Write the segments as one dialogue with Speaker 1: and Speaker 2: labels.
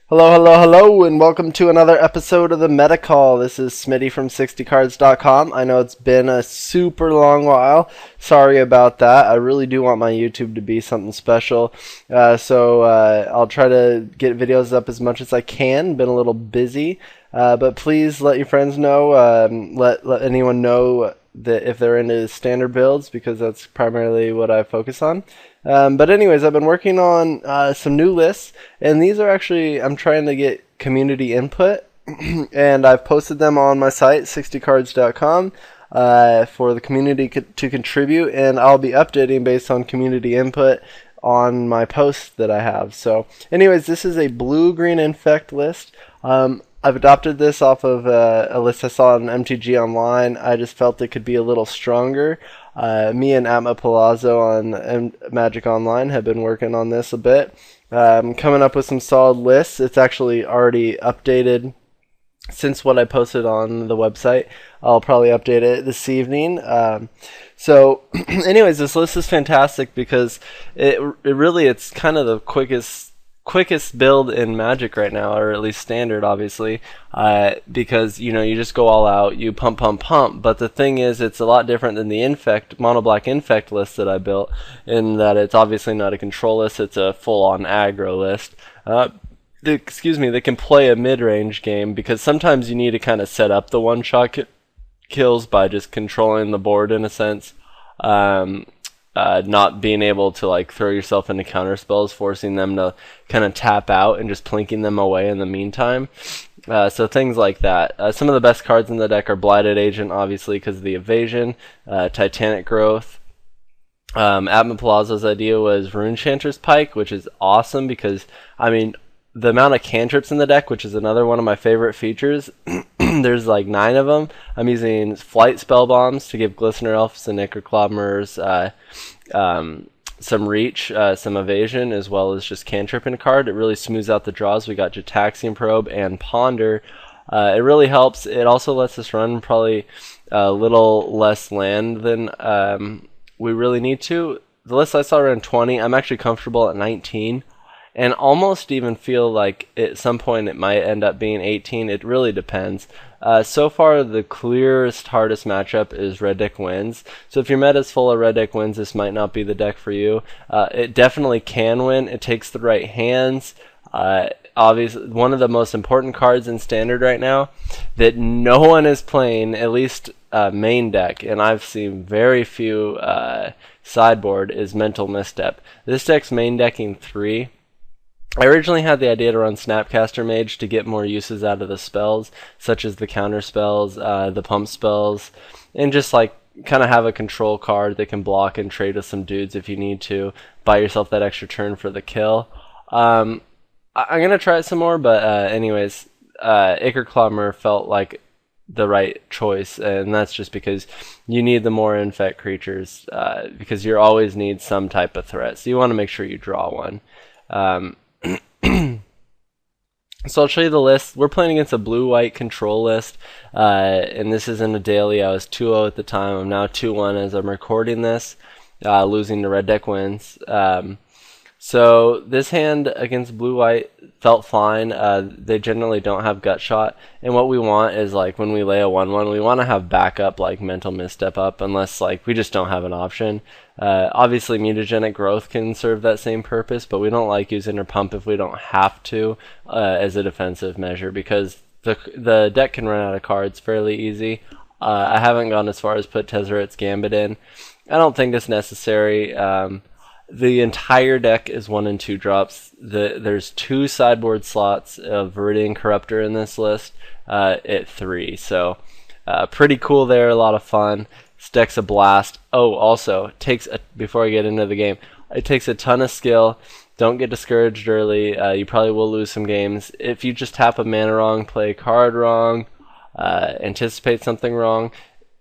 Speaker 1: Hello, hello, hello, and welcome to another episode of the Meta Call. This is Smitty from 60cards.com. I know it's been a super long while. Sorry about that. I really do want my YouTube to be something special. So I'll try to get videos up as much as I can. Been a little busy. But please let your friends know. Let anyone know that if they're into standard builds, because that's primarily what I focus on. But anyways, I've been working on some new lists, and these are actually, I'm trying to get community input, and I've posted them on my site, 60cards.com, for the community to contribute, and I'll be updating based on community input on my posts that I have. So anyways, this is a blue-green Infect list. I've adopted this off of a list I saw on MTG Online. I just felt it could be a little stronger. Me and Atma Palazzo on Magic Online have been working on this a bit. Coming up with some solid lists. It's actually already updated since what I posted on the website. I'll probably update it this evening. So anyways, this list is fantastic because it's kind of the quickest build in Magic right now, or at least standard, obviously, because you just go all out, you pump, but the thing is, it's a lot different than the Infect, mono black Infect list that I built, in that it's obviously not a control list, it's a full-on aggro list. That can play a mid-range game, because sometimes you need to kind of set up the one-shot kills by just controlling the board in a sense. Not being able to like throw yourself into counter spells, forcing them to kind of tap out and just plinking them away in the meantime. So things like that. Some of the best cards in the deck are Blighted Agent, obviously, because of the evasion, Titanic Growth. Atma Palazzo's idea was Runechanter's Pike, which is awesome because, I mean, the amount of cantrips in the deck, which is another one of my favorite features, there's like 9 of them. I'm using Flight Spell Bombs to give Glistener Elves and Ichorclobmers some reach, some evasion, as well as just cantrip in a card. It really smooths out the draws. We got Jataxian Probe and Ponder. It really helps. It also lets us run probably a little less land than we really need to. The list I saw around 20. I'm actually comfortable at 19. And almost even feel like at some point it might end up being 18. It really depends. So far, the clearest, hardest matchup is Red Deck Wins. So if your meta's full of Red Deck Wins, this might not be the deck for you. It definitely can win. It takes the right hands. Obviously, one of the most important cards in Standard right now that no one is playing, at least main deck, and I've seen very few sideboard, is Mental Misstep. This deck's main decking 3. I originally had the idea to run Snapcaster Mage to get more uses out of the spells, such as the counter spells, the pump spells, and just like kind of have a control card that can block and trade with some dudes if you need to. Buy yourself that extra turn for the kill. I'm going to try it some more, but anyways, Ichorclobmer felt like the right choice, and that's just because you need the more Infect creatures, because you always need some type of threat, so you want to make sure you draw one. So I'll show you the list. We're playing against a blue-white control list, and this isn't a daily. I was 2-0 at the time. I'm now 2-1 as I'm recording this, losing to Red Deck Wins. So this hand against blue-white felt fine. They generally don't have gut shot, and what we want is, like, when we lay a 1-1, we want to have backup, like Mental Misstep up, unless like we just don't have an option. Obviously Mutagenic Growth can serve that same purpose, but we don't like using our pump if we don't have to, as a defensive measure, because the deck can run out of cards fairly easy. I haven't gone as far as put Tezzeret's Gambit in. I don't think it's necessary. The entire deck is 1 and 2 drops. There's 2 sideboard slots of Viridian Corruptor in this list at 3. So pretty cool there, a lot of fun. This deck's a blast. Oh, also, before I get into the game, it takes a ton of skill. Don't get discouraged early. You probably will lose some games. If you just tap a mana wrong, play a card wrong, anticipate something wrong,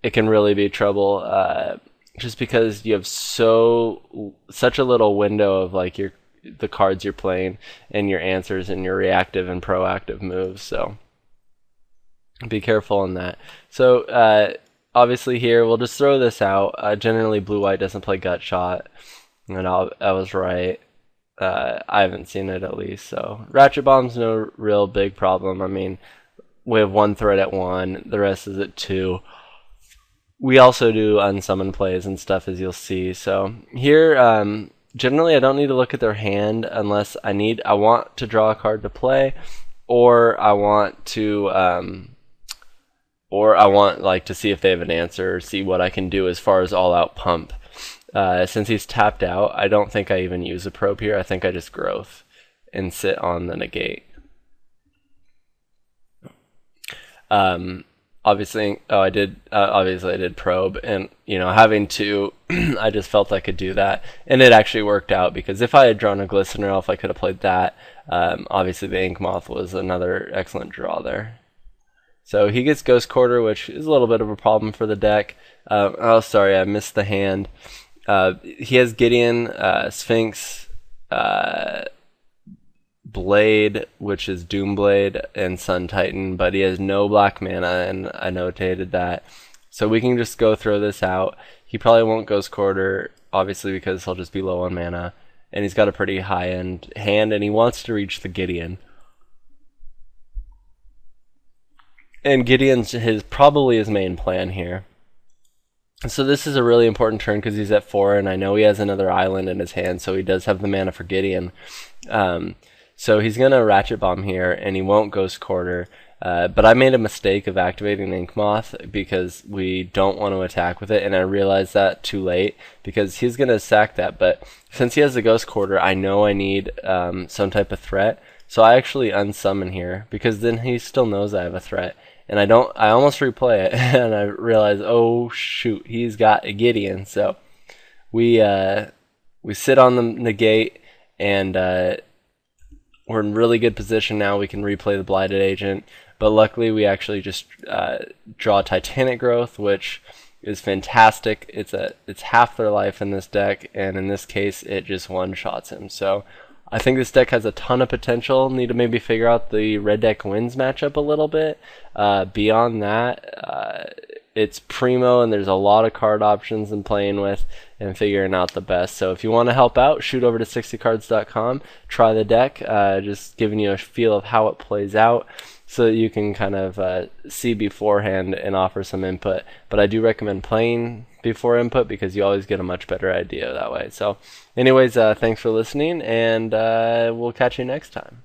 Speaker 1: it can really be trouble. Just because you have such a little window of like the cards you're playing and your answers and your reactive and proactive moves. So be careful on that. So obviously here we'll just throw this out. Generally blue-white doesn't play gut shot, and I was right. I haven't seen it at least. So Ratchet Bomb's no real big problem. I mean, we have one threat at 1, the rest is at 2. We also do unsummon plays and stuff, as you'll see. So here, generally I don't need to look at their hand unless I want to draw a card to play, or I want to like to see if they have an answer, or see what I can do as far as all out pump. Since he's tapped out, I don't think I even use a probe here. I think I just growth and sit on the negate. Obviously I did probe, and having to I just felt I could do that, and it actually worked out, because if I had drawn a Glistener Elf, I could have played that. Obviously the Ink Moth was another excellent draw there. So he gets Ghost Quarter, which is a little bit of a problem for the deck. Oh, sorry, I missed the hand. He has Gideon, Sphinx, Blade, which is Doomblade, and Sun Titan, but he has no black mana, and I notated that. So we can just go throw this out. He probably won't Ghost Quarter, obviously, because he'll just be low on mana, and he's got a pretty high-end hand, and he wants to reach the Gideon. And Gideon's probably his main plan here. So this is a really important turn because he's at 4, and I know he has another island in his hand, so he does have the mana for Gideon. So he's going to Ratchet Bomb here, and he won't Ghost Quarter. But I made a mistake of activating Ink Moth because we don't want to attack with it, and I realized that too late because he's going to sack that. But since he has the Ghost Quarter, I know I need some type of threat. So I actually unsummon here because then he still knows I have a threat. And I almost replay it, and I realize, oh shoot, he's got a Gideon. So we sit on the negate, and we're in really good position now. We can replay the Blighted Agent, but luckily we actually just draw Titanic Growth, which is fantastic. It's half their life in this deck, and in this case, it just one-shots him. So I think this deck has a ton of potential. Need to maybe figure out the red deck wins matchup a little bit. Beyond that, it's primo, and there's a lot of card options and playing with and figuring out the best. So if you want to help out, shoot over to 60cards.com, try the deck, just giving you a feel of how it plays out so that you can kind of see beforehand and offer some input. But I do recommend playing before input because you always get a much better idea that way. So anyways, thanks for listening, and we'll catch you next time.